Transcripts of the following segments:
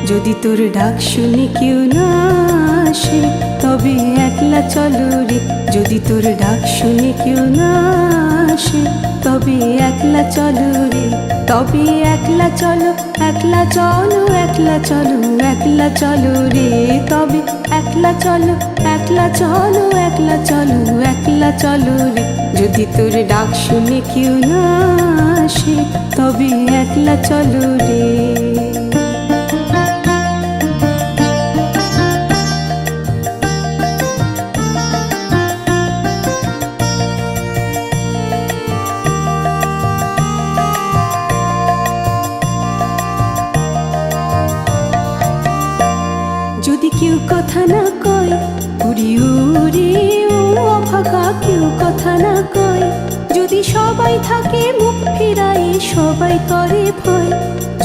যদি তোর ডাক শুনে কেউ না আসে তবে একলা চলো রে। যদি তোর ডাক শুনে কেউ না আসে তবে একলা চলো রে। তবে একলা চলো, একলা চলো, একলা চলো, একলা চলো রে। তবে একলা চলো, একলা চলো, একলা চলো, একলা চলো রে। যদি তোর ডাক শুনে কেউ না আসে তবে একলা চলো রে। যদি কেউ কথা না কয় উড়ি উড়ি ও অভাগা, কেউ কথা না কয়। যদি সবাই থাকে মুখ ফিরায় সবাই করে ভয়।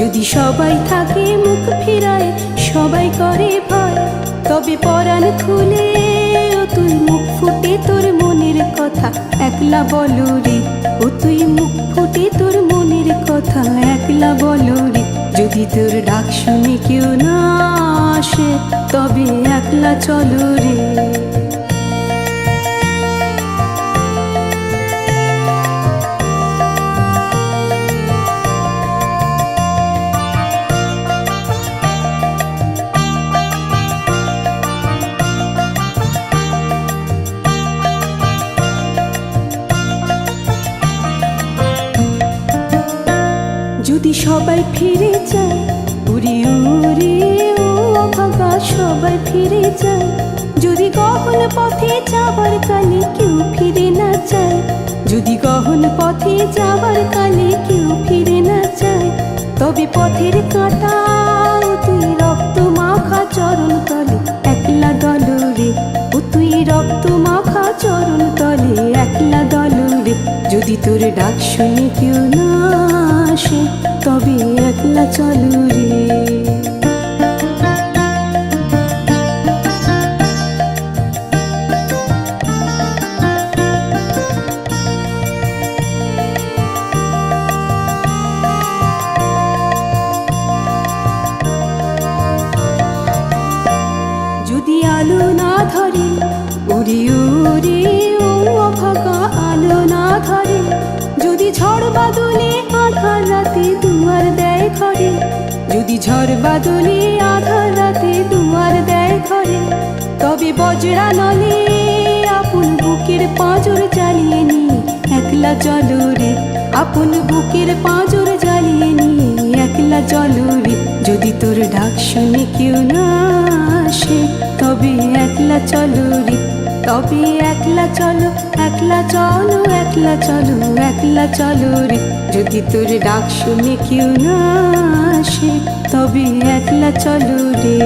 যদি সবাই থাকে মুখ ফিরায় সবাই করে ভয়। তবে পরাণ খুলে ও তুই মুখ ফুটে তোর মনের কথা একলা বলো রে। ও তুই মুখ ফুটে তোর মনের কথা একলা বলো রে। যদি তোর ডাক শুনে কেউ না আসে তবে একলা চলো রে। যদি সবাই ফিরে যায় উড়ি উড়ি ও অভাগা, সবাই ফিরে যায়। যদি গহন পথে যাবার কালে কেউ ফিরে না যায়। যদি গহন পথে যাবার কালে কেউ ফিরে না যায় তবে পথের কাঁটা তুই রক্ত মাখা চরণ তলে একলা দল রে। ও তুই রক্ত মাখা চরণ তলে একলা দল রে। যদি তোর ডাক শুনে কেউ না আসে তবে একলা চলো রে। যদি আলো না ধরে উড়ি উড়ি ও অভাগা, আলো না ধরে। যদি ঝড় বাদলে আধার রাতে দুয়ার দেয় ঘরে। যদি ঝড় বাদলে আধার রাতে দুয়ার দেয় ঘরে তবে বজ্রা নলে আপন বুকের পাঁজর জ্বালিয়ে নিয়ে একলা চলো রে। আপন বুকের পাঁজর জ্বালিয়ে নিয়ে একলা চলো রে। যদি তোর ডাক শুনে কেউ না আসে তবে একলা চলো রে। তবে একলা চলো, একলা চলো, একলা চলো, একলা চলো রে। যদি তোর ডাক শুনে কেউ না আসে তবে একলা চলো রে।